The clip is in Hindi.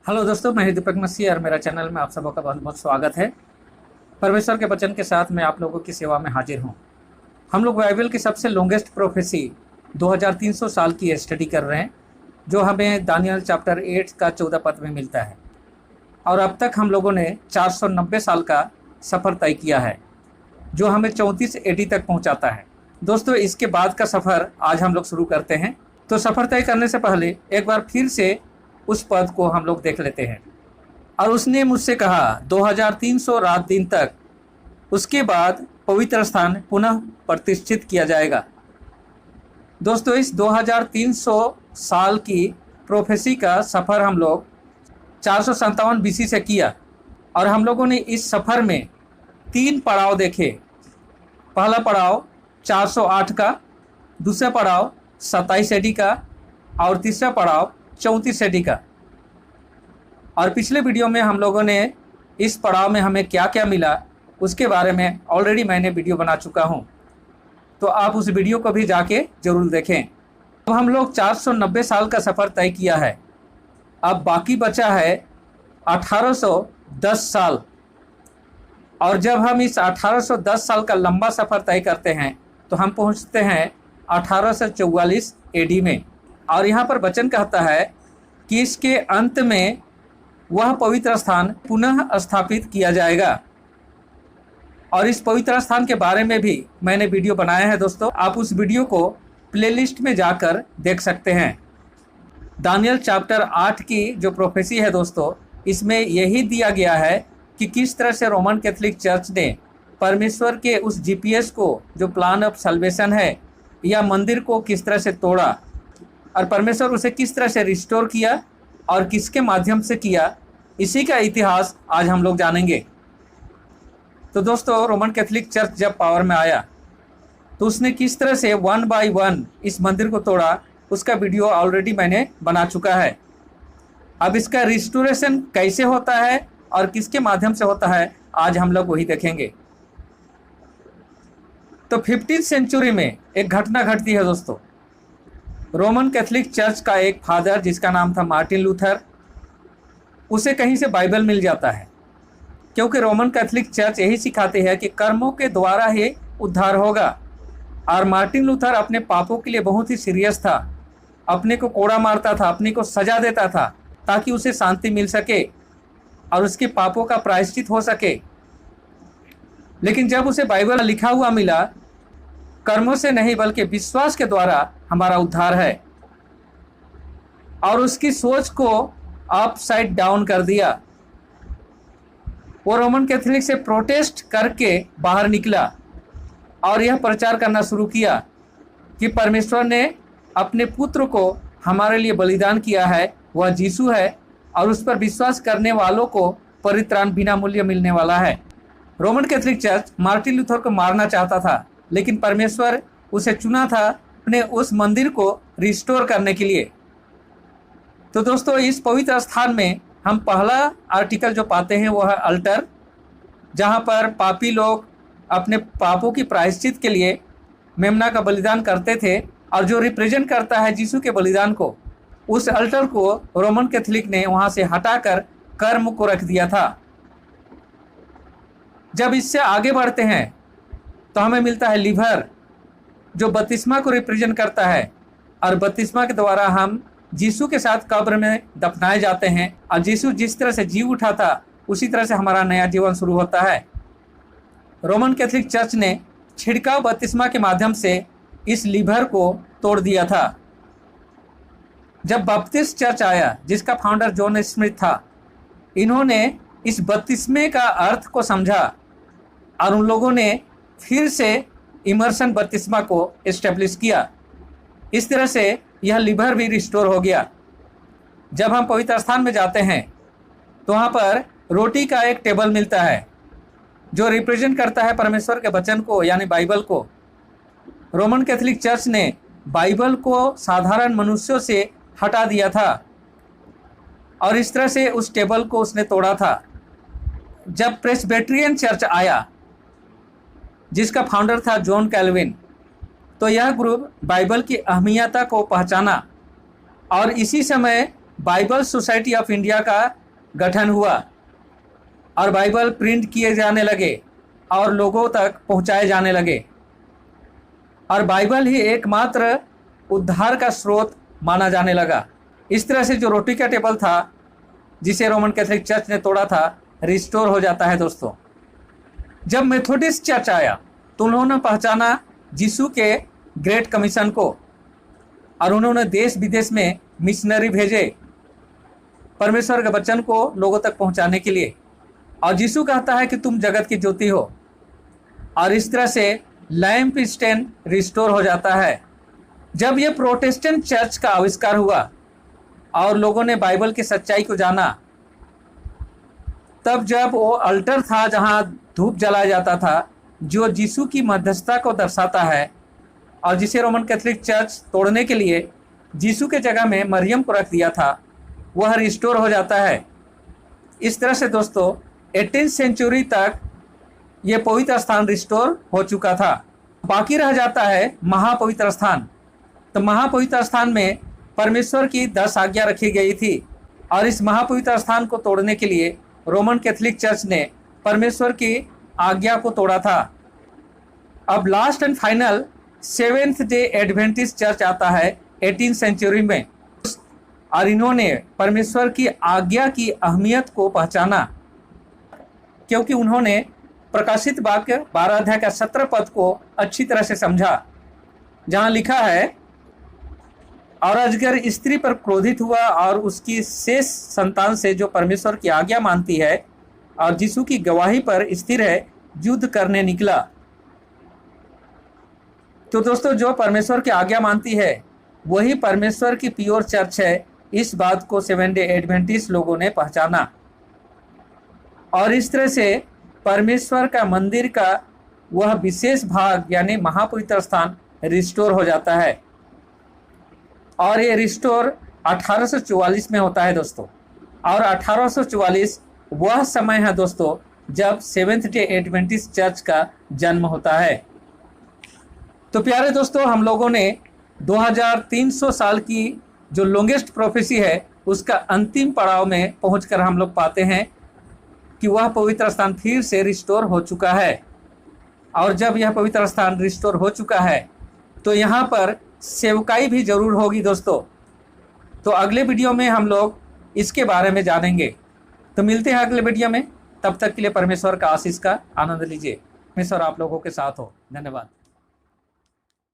हेलो दोस्तों, मैं दीपक मसीह और मेरा चैनल में आप सबों का बहुत बहुत स्वागत है। परमेश्वर के वचन के साथ मैं आप लोगों की सेवा में हाजिर हूँ। हम लोग बाइबल की सबसे लॉन्गेस्ट प्रोफेसी 2300 साल की स्टडी कर रहे हैं, जो हमें दानियल चैप्टर 8 का 14 पद में मिलता है। और अब तक हम लोगों ने 490 साल का सफ़र तय किया है, जो हमें 34 एडी तक पहुँचाता है। दोस्तों, इसके बाद का सफ़र आज हम लोग शुरू करते हैं। तो सफ़र तय करने से पहले एक बार फिर से उस पद को हम लोग देख लेते हैं। और उसने मुझसे कहा, 2300 रात दिन तक उसके बाद पवित्र स्थान पुनः प्रतिष्ठित किया जाएगा। दोस्तों, इस 2300 साल की प्रोफेसी का सफ़र हम लोग 457 बीसी से किया। और हम लोगों ने इस सफ़र में 3 पड़ाव देखे। पहला पड़ाव 408 का, दूसरा पड़ाव 27 एडी का और तीसरा पड़ाव 34 एडी का। और पिछले वीडियो में हम लोगों ने इस पड़ाव में हमें क्या क्या मिला उसके बारे में ऑलरेडी मैंने वीडियो बना चुका हूं, तो आप उस वीडियो को भी जाके ज़रूर देखें। अब हम लोग 490 साल का सफ़र तय किया है। अब बाकी बचा है 1810 साल। और जब हम इस 1810 साल का लंबा सफ़र तय करते हैं तो हम पहुंचते हैं 1844 एडी में। और यहाँ पर वचन कहता है कि इसके अंत में वह पवित्र स्थान पुनः स्थापित किया जाएगा। और इस पवित्र स्थान के बारे में भी मैंने वीडियो बनाया है। दोस्तों, आप उस वीडियो को प्लेलिस्ट में जाकर देख सकते हैं। दानियल चैप्टर 8 की जो प्रोफेसी है दोस्तों, इसमें यही दिया गया है कि किस तरह से रोमन कैथोलिक चर्च ने परमेश्वर के उस जीपीएस को, जो प्लान ऑफ सल्वेशन है, या मंदिर को किस तरह से तोड़ा और परमेश्वर उसे किस तरह से रिस्टोर किया और किसके माध्यम से किया। इसी का इतिहास आज हम लोग जानेंगे। तो दोस्तों, रोमन कैथोलिक चर्च जब पावर में आया तो उसने किस तरह से 1 बाय 1 इस मंदिर को तोड़ा, उसका वीडियो ऑलरेडी मैंने बना चुका है। अब इसका रिस्टोरेशन कैसे होता है और किसके माध्यम से होता है, आज हम लोग वही देखेंगे। तो 15वीं सेंचुरी में एक घटना घटती है दोस्तों। रोमन कैथोलिक चर्च का एक फादर जिसका नाम था मार्टिन लूथर, उसे कहीं से बाइबल मिल जाता है, क्योंकि रोमन कैथोलिक चर्च यही सिखाते हैं कि कर्मों के द्वारा ही उद्धार होगा। और मार्टिन लूथर अपने पापों के लिए बहुत ही सीरियस था, अपने को कोड़ा मारता था, अपने को सजा देता था ताकि उसे शांति मिल सके और उसके पापों का प्रायश्चित हो सके। लेकिन जब उसे बाइबल लिखा हुआ मिला, कर्मों से नहीं बल्कि विश्वास के द्वारा हमारा उद्धार है, और उसकी सोच को अपसाइड डाउन कर दिया। वो रोमन कैथोलिक से प्रोटेस्ट करके बाहर निकला और यह प्रचार करना शुरू किया कि परमेश्वर ने अपने पुत्र को हमारे लिए बलिदान किया है, वह यीशु है, और उस पर विश्वास करने वालों को परित्राण बिना मूल्य मिलने वाला है। Roman Catholic church Martin Luther को मारना चाहता था, लेकिन परमेश्वर उसे चुना था अपने उस मंदिर को रिस्टोर करने के लिए। तो दोस्तों, इस पवित्र स्थान में हम पहला आर्टिकल जो पाते हैं वो है अल्टर, जहाँ पर पापी लोग अपने पापों की प्रायश्चित के लिए मेमना का बलिदान करते थे, और जो रिप्रेजेंट करता है यीशु के बलिदान को, उस अल्टर को रोमन कैथोलिक ने वहाँ से हटाकर कर्म को रख दिया था। जब इससे आगे बढ़ते हैं तो हमें मिलता है लिवर, जो बपतिस्मा को रिप्रेजेंट करता है, और बपतिस्मा के द्वारा हम यीशु के साथ कब्र में दफनाए जाते हैं, और यीशु जिस तरह से जी उठा था उसी तरह से हमारा नया जीवन शुरू होता है। रोमन कैथोलिक चर्च ने छिड़काव बपतिस्मा के माध्यम से इस लिवर को तोड़ दिया था। जब बपतिस्ट चर्च आया, जिसका फाउंडर जॉन स्मिथ था, इन्होंने इस बपतिस्मे का अर्थ को समझा और उन लोगों ने फिर से इमर्सन बपतिस्मा को एस्टेब्लिश किया। इस तरह से यह लिवर भी रिस्टोर हो गया। जब हम पवित्र स्थान में जाते हैं तो वहाँ पर रोटी का एक टेबल मिलता है, जो रिप्रेजेंट करता है परमेश्वर के वचन को, यानी बाइबल को। रोमन कैथोलिक चर्च ने बाइबल को साधारण मनुष्यों से हटा दिया था, और इस तरह से उस टेबल को उसने तोड़ा था। जब प्रेस्बिटेरियन चर्च आया, जिसका फाउंडर था जॉन कैल्विन, तो यह ग्रुप बाइबल की अहमियत को पहचाना और इसी समय बाइबल सोसाइटी ऑफ इंडिया का गठन हुआ और बाइबल प्रिंट किए जाने लगे और लोगों तक पहुंचाए जाने लगे, और बाइबल ही एकमात्र उद्धार का स्रोत माना जाने लगा। इस तरह से जो रोटी का टेबल था जिसे रोमन कैथोलिक चर्च ने तोड़ा था, रिस्टोर हो जाता है दोस्तों। जब मेथोडिस्ट चर्च आया तो उन्होंने पहचाना यीशु के ग्रेट कमीशन को, और उन्होंने देश विदेश में मिशनरी भेजे परमेश्वर के वचन को लोगों तक पहुंचाने के लिए। और यीशु कहता है कि तुम जगत की ज्योति हो, और इस तरह से लैंप स्टैंड रिस्टोर हो जाता है। जब ये प्रोटेस्टेंट चर्च का आविष्कार हुआ और लोगों ने बाइबल की सच्चाई को जाना, तब जब वो अल्टर था जहां धूप जलाया जाता था, जो यीशु की मध्यस्थता को दर्शाता है और जिसे रोमन कैथोलिक चर्च तोड़ने के लिए यीशु के जगह में मरियम को रख दिया था, वह रिस्टोर हो जाता है। इस तरह से दोस्तों 18वीं सेंचुरी तक ये पवित्र स्थान रिस्टोर हो चुका था। बाकी रह जाता है महापवित्र स्थान। तो महापवित्र स्थान में परमेश्वर की 10 आज्ञा रखी गई थी, और इस महापवित्र स्थान को तोड़ने के लिए रोमन कैथोलिक चर्च ने परमेश्वर की आज्ञा को तोड़ा था। अब last and final seventh day Adventist church आता है 18वीं सेंचुरी में, और इन्होंने परमेश्वर की आज्ञा की अहमियत को पहचाना, क्योंकि उन्होंने प्रकाशित वाक्य 12 अध्याय का 17 पद को अच्छी तरह से समझा, जहां लिखा है, और अजगर स्त्री पर क्रोधित हुआ और उसकी शेष संतान से जो परमेश्वर की आज्ञा मानती है और यीशु की गवाही पर स्थिर है, युद्ध करने निकला। तो दोस्तों जो परमेश्वर की आज्ञा मानती है वही परमेश्वर की प्योर चर्च है। इस बात को 7 डे एडवेंटिस्ट लोगों ने पहचाना, और इस तरह से परमेश्वर का मंदिर का वह विशेष भाग यानी महापवित्र स्थान रिस्टोर हो जाता है। और ये रिस्टोर 1844 में होता है दोस्तों, और 1844 वह समय है दोस्तों जब 7th डे एडवेंटिस्ट चर्च का जन्म होता है। तो प्यारे दोस्तों, हम लोगों ने 2300 साल की जो लॉन्गेस्ट प्रोफेसी है उसका अंतिम पड़ाव में पहुंचकर हम लोग पाते हैं कि वह पवित्र स्थान फिर से रिस्टोर हो चुका है। और जब यह पवित्र स्थान रिस्टोर हो चुका है तो यहाँ पर सेवकाई भी जरूर होगी दोस्तों। तो अगले वीडियो में हम लोग इसके बारे में जानेंगे। तो मिलते हैं अगले वीडियो में, तब तक के लिए परमेश्वर का आशीष का आनंद लीजिए। परमेश्वर आप लोगों के साथ हो। धन्यवाद।